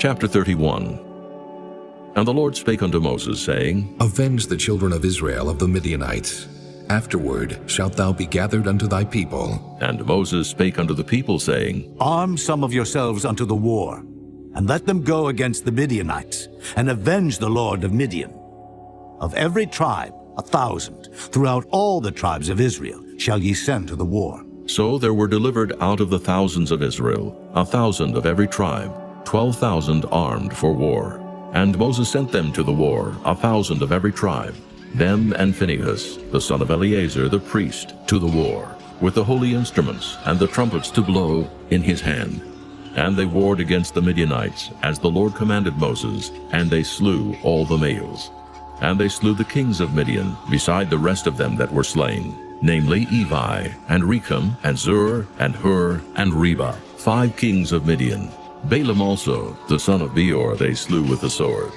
Chapter 31. And the Lord spake unto Moses, saying, Avenge the children of Israel of the Midianites. Afterward shalt thou be gathered unto thy people. And Moses spake unto the people, saying, Arm some of yourselves unto the war, and let them go against the Midianites, and avenge the Lord of Midian. Of every tribe 1,000, throughout all the tribes of Israel, shall ye send to the war. So there were delivered out of the thousands of Israel 1,000 of every tribe, 12,000 armed for war. And Moses sent them to the war, 1,000 of every tribe, them and Phinehas, the son of Eleazar the priest, to the war, with the holy instruments and the trumpets to blow in his hand. And they warred against the Midianites, as the Lord commanded Moses, and they slew all the males. And they slew the kings of Midian, beside the rest of them that were slain, namely Evi, and Rechem, and Zur, and Hur, and Reba, 5 kings of Midian. Balaam also, the son of Beor, they slew with the sword.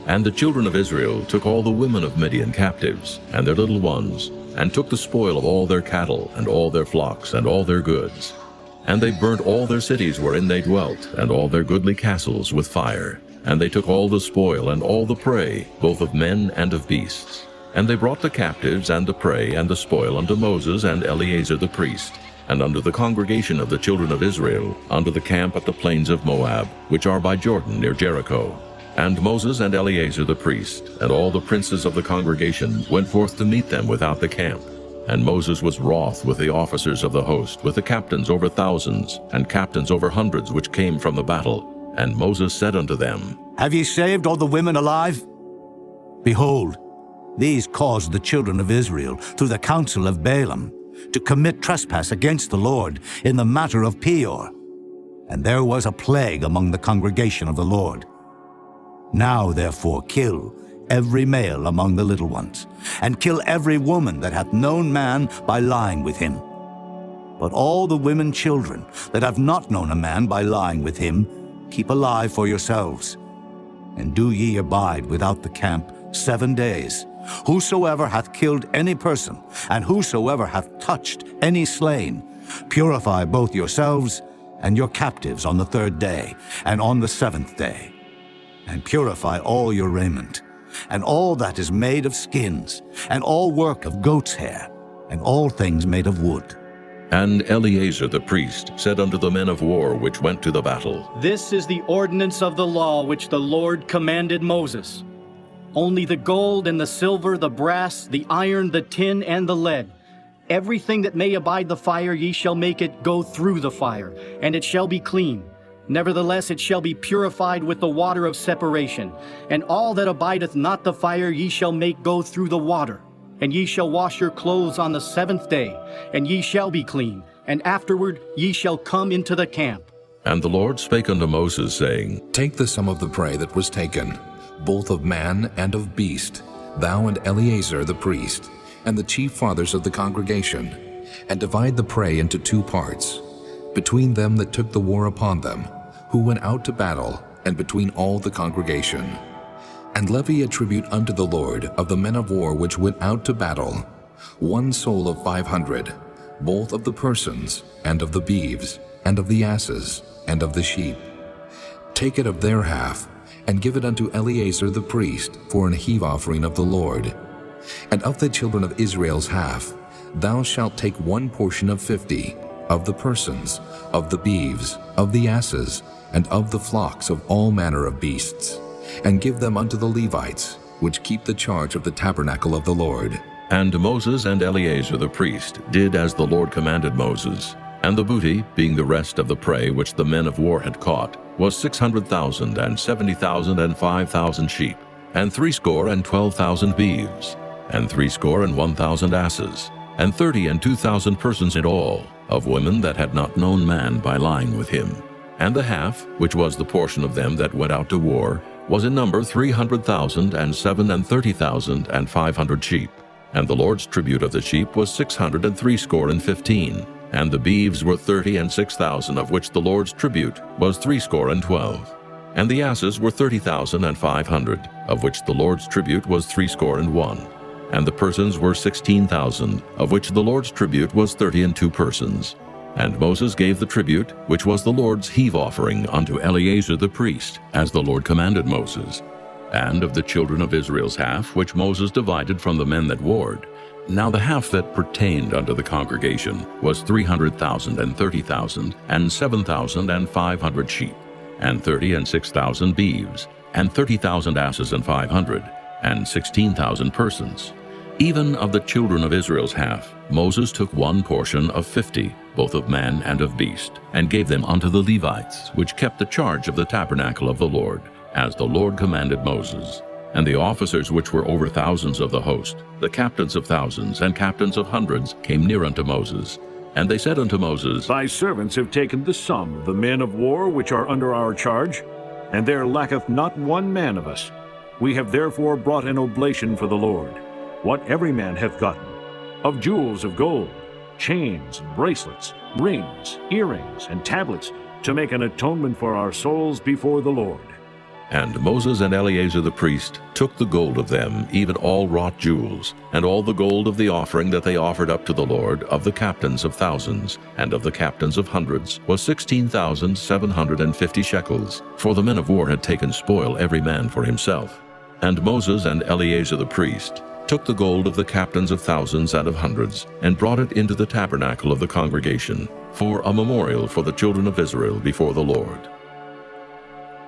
And the children of Israel took all the women of Midian captives, and their little ones, and took the spoil of all their cattle, and all their flocks, and all their goods. And they burnt all their cities wherein they dwelt, and all their goodly castles with fire. And they took all the spoil and all the prey, both of men and of beasts. And they brought the captives and the prey and the spoil unto Moses and Eleazar the priest, and unto the congregation of the children of Israel, unto the camp at the plains of Moab, which are by Jordan near Jericho. And Moses and Eleazar the priest, and all the princes of the congregation, went forth to meet them without the camp. And Moses was wroth with the officers of the host, with the captains over thousands, and captains over hundreds, which came from the battle. And Moses said unto them, Have ye saved all the women alive? Behold, these caused the children of Israel, through the counsel of Balaam, to commit trespass against the Lord in the matter of Peor. And there was a plague among the congregation of the Lord. Now therefore kill every male among the little ones, and kill every woman that hath known man by lying with him. But all the women children that have not known a man by lying with him, keep alive for yourselves. And do ye abide without the camp 7 days. Whosoever hath killed any person, and whosoever hath touched any slain, purify both yourselves and your captives on the 3rd day, and on the 7th day. And purify all your raiment, and all that is made of skins, and all work of goat's hair, and all things made of wood. And Eleazar the priest said unto the men of war which went to the battle, This is the ordinance of the law which the Lord commanded Moses. Only the gold and the silver, the brass, the iron, the tin, and the lead, everything that may abide the fire, ye shall make it go through the fire, and it shall be clean. Nevertheless it shall be purified with the water of separation. And all that abideth not the fire ye shall make go through the water. And ye shall wash your clothes on the 7th day, and ye shall be clean, and afterward ye shall come into the camp. And the Lord spake unto Moses, saying, Take the sum of the prey that was taken, both of man and of beast, thou and Eleazar the priest, and the chief fathers of the congregation, and divide the prey into 2 parts, between them that took the war upon them, who went out to battle, and between all the congregation. And levy a tribute unto the Lord of the men of war which went out to battle, 1 soul of 500, both of the persons, and of the beeves, and of the asses, and of the sheep. Take it of their half, and give it unto Eleazar the priest for an heave offering of the Lord. And of the children of Israel's half, thou shalt take 1 portion of 50, of the persons, of the beeves, of the asses, and of the flocks of all manner of beasts, and give them unto the Levites, which keep the charge of the tabernacle of the Lord. And Moses and Eleazar the priest did as the Lord commanded Moses. And the booty, being the rest of the prey which the men of war had caught, was 600,000, and 70,000, and 5,000 sheep, and 62,000 beeves, and 61,000 asses, and 32,000 persons in all, of women that had not known man by lying with him. And the half, which was the portion of them that went out to war, was in number 300,000, and 37,000, and 500 sheep. And the Lord's tribute of the sheep was 615. And the beeves were 36,000, of which the Lord's tribute was 12. And the asses were 30,500, of which the Lord's tribute was 61. And the persons were 16,000, of which the Lord's tribute was 32 persons. And Moses gave the tribute, which was the Lord's heave offering, unto Eleazar the priest, as the Lord commanded Moses. And of the children of Israel's half, which Moses divided from the men that warred, now the half that pertained unto the congregation was 300,000 and 30,000, and 7,500 sheep, and 30 and 6,000 beeves, and 30,000 asses and 500, and 16,000 persons. Even of the children of Israel's half, Moses took one portion of 50, both of man and of beast, and gave them unto the Levites, which kept the charge of the tabernacle of the Lord, as the Lord commanded Moses. And the officers which were over thousands of the host, the captains of thousands and captains of hundreds, came near unto Moses. And they said unto Moses, Thy servants have taken the sum of the men of war which are under our charge, and there lacketh not one man of us. We have therefore brought an oblation for the Lord, what every man hath gotten, of jewels of gold, chains, and bracelets, rings, earrings, and tablets, to make an atonement for our souls before the Lord. And Moses and Eleazar the priest took the gold of them, even all wrought jewels, and all the gold of the offering that they offered up to the Lord, of the captains of thousands, and of the captains of hundreds, was 16,750 shekels. For the men of war had taken spoil every man for himself. And Moses and Eleazar the priest took the gold of the captains of thousands and of hundreds, and brought it into the tabernacle of the congregation, for a memorial for the children of Israel before the Lord.